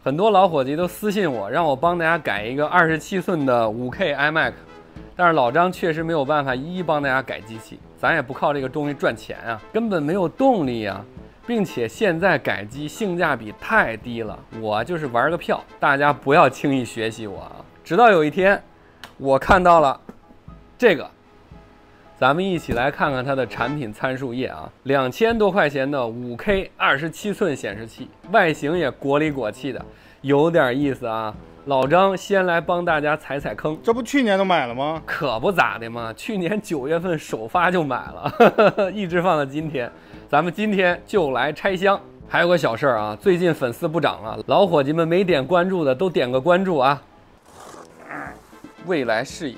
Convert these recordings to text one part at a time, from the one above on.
很多老伙计都私信我，让我帮大家改一个27寸的5K iMac， 但是老张确实没有办法一一帮大家改机器，咱也不靠这个东西赚钱啊，根本没有动力啊，并且现在改机性价比太低了，我就是玩个票，大家不要轻易学习我啊。直到有一天，我看到了这个。咱们一起来看看它的产品参数页啊，2000多块钱的5K 27寸显示器，外形也国里国气的，有点意思啊。老张先来帮大家踩踩坑，这不去年都买了吗？可不咋的嘛，去年9月份首发就买了，一直放到今天。咱们今天就来拆箱。还有个小事儿啊，最近粉丝不涨了，老伙计们没点关注的都点个关注啊。未来视野。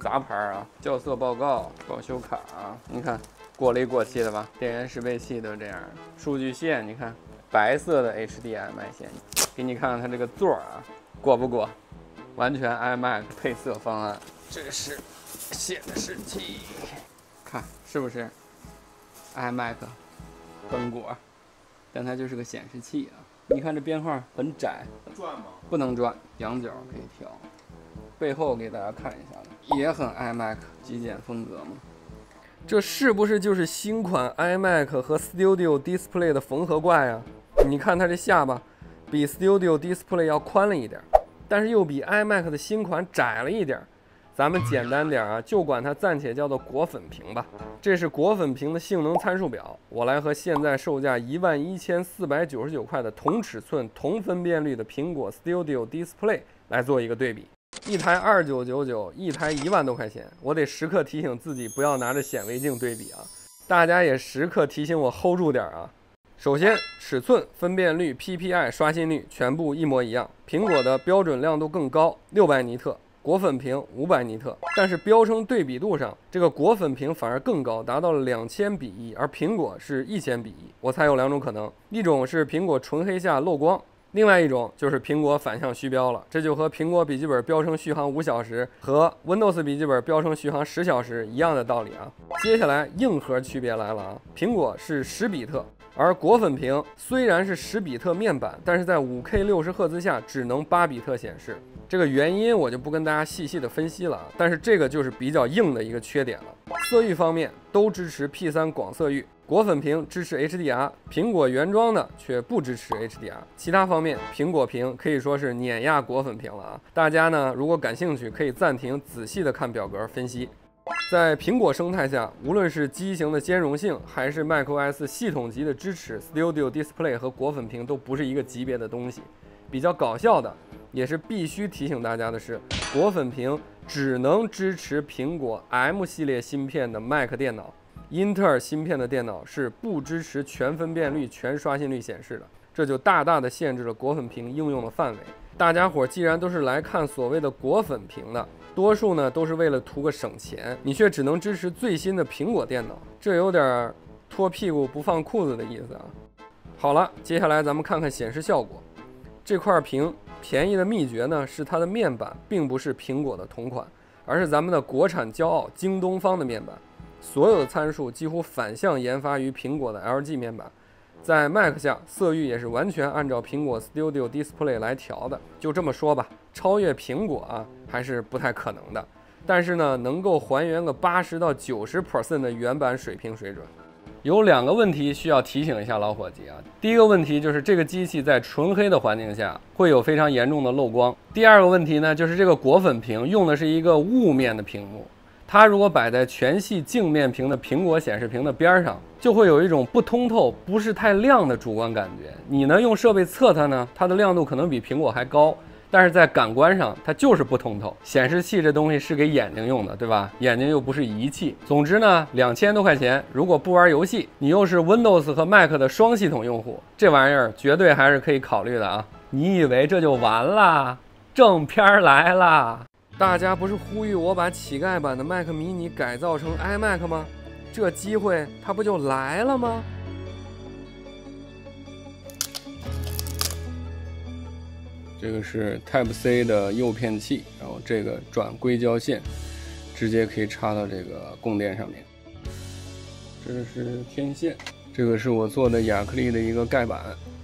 杂牌啊，校色报告、保修卡啊，你看过里过气的吧？电源适配器都这样，数据线你看白色的 HDMI 线，给你看看它这个座啊，过不过？完全 iMac 配色方案。这是显示器，看是不是 iMac 本果？但它就是个显示器啊。你看这边框很窄，转吗？不能转，仰角可以调。背后给大家看一下，也很 iMac 极简风格嘛。这是不是就是新款 iMac 和 Studio Display 的缝合怪啊？你看它这下巴比 Studio Display 要宽了一点，但是又比 iMac 的新款窄了一点。咱们简单点啊，就管它暂且叫做果粉屏吧。这是果粉屏的性能参数表，我来和现在售价11499块的同尺寸、同分辨率的苹果 Studio Display 来做一个对比。一台2999，一台1万多块钱，我得时刻提醒自己不要拿着显微镜对比啊！大家也时刻提醒我 hold 住点啊！首先，尺寸、分辨率、PPI、刷新率全部一模一样。苹果的标准亮度更高，600尼特，果粉屏500尼特。但是标称对比度上，这个果粉屏反而更高，达到了2000:1，而苹果是1000:1。我猜有两种可能，一种是苹果纯黑下漏光。另外一种就是苹果反向虚标了，这就和苹果笔记本标称续航5小时和 Windows 笔记本标称续航10小时一样的道理啊。接下来硬核区别来了啊，苹果是10比特，而果粉屏虽然是10比特面板，但是在5K 60赫兹下只能8比特显示。这个原因我就不跟大家细细的分析了啊，但是这个就是比较硬的一个缺点了。色域方面都支持 P3 广色域。果粉屏支持 HDR， 苹果原装的却不支持 HDR。其他方面，苹果屏可以说是碾压果粉屏了啊！大家呢，如果感兴趣，可以暂停仔细的看表格分析。在苹果生态下，无论是机型的兼容性，还是 macOS 系统级的支持 ，Studio Display 和果粉屏都不是一个级别的东西。比较搞笑的，也是必须提醒大家的是，果粉屏只能支持苹果 M 系列芯片的 Mac 电脑。英特尔芯片的电脑是不支持全分辨率、全刷新率显示的，这就大大的限制了果粉屏应用的范围。大家伙既然都是来看所谓的果粉屏的，多数呢都是为了图个省钱，你却只能支持最新的苹果电脑，这有点脱屁股不放裤子的意思啊。好了，接下来咱们看看显示效果。这块屏便宜的秘诀呢是它的面板并不是苹果的同款，而是咱们的国产骄傲京东方的面板。所有的参数几乎反向研发于苹果的 LG 面板，在 Mac 下色域也是完全按照苹果 Studio Display 来调的。就这么说吧，超越苹果啊还是不太可能的，但是呢，能够还原个80到90% 的原版水平水准。有两个问题需要提醒一下老伙计啊。第一个问题就是这个机器在纯黑的环境下会有非常严重的漏光。第二个问题呢，就是这个果粉屏用的是一个雾面的屏幕。它如果摆在全系镜面屏的苹果显示屏的边上，就会有一种不通透、不是太亮的主观感觉。你呢用设备测它呢，它的亮度可能比苹果还高，但是在感官上它就是不通透。显示器这东西是给眼睛用的，对吧？眼睛又不是仪器。总之呢，2000多块钱，如果不玩游戏，你又是 Windows 和 Mac 的双系统用户，这玩意儿绝对还是可以考虑的啊！你以为这就完了？正片来了！大家不是呼吁我把乞丐版的 Mac mini 改造成 iMac 吗？这机会它不就来了吗？这个是 Type-C 的诱骗器，然后这个转硅胶线直接可以插到这个供电上面。这是天线，这个是我做的亚克力的一个盖板，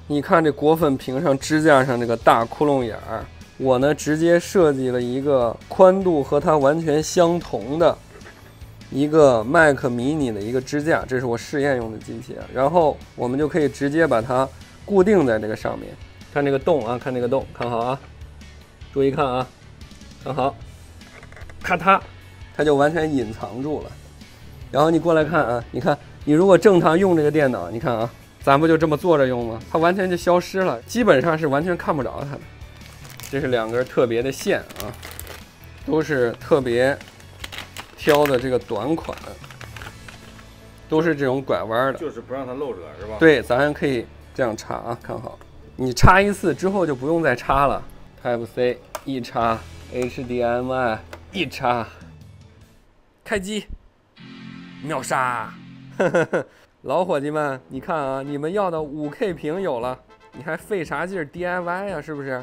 你看这果粉屏上支架上这个大窟窿眼儿，我呢直接设计了一个宽度和它完全相同的一个 Mac mini 的一个支架，这是我试验用的机器，然后我们就可以直接把它固定在这个上面。看这个洞啊，看这个洞，看好啊，注意看啊，看好，咔嗒，它就完全隐藏住了。然后你过来看啊，你看你如果正常用这个电脑，你看啊，咱不就这么坐着用吗？它完全就消失了，基本上是完全看不着它的。这是2根特别的线啊，都是特别挑的这个短款，都是这种拐弯的，就是不让它露褶是吧？对，咱可以这样插啊，看好，你插一次之后就不用再插了。Type C 一插 ，HDMI 一插，开机，秒杀！老伙计们，你看啊，你们要的5K 屏有了，你还费啥劲儿 DIY 啊？是不是？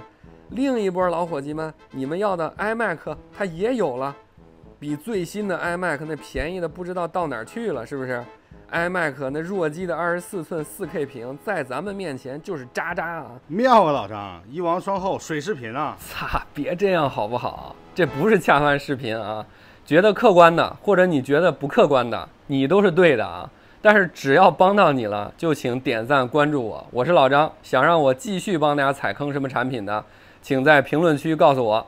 另一波老伙计们，你们要的 iMac 它也有了。比最新的 iMac 那便宜的不知道到哪儿去了，是不是 ？iMac 那弱鸡的24寸4K 屏，在咱们面前就是渣渣啊！妙啊，老张，一王双后水视频啊！擦，别这样好不好？这不是恰饭视频啊！觉得客观的，或者你觉得不客观的，你都是对的啊！但是只要帮到你了，就请点赞关注我。我是老张，想让我继续帮大家踩坑什么产品的，请在评论区告诉我。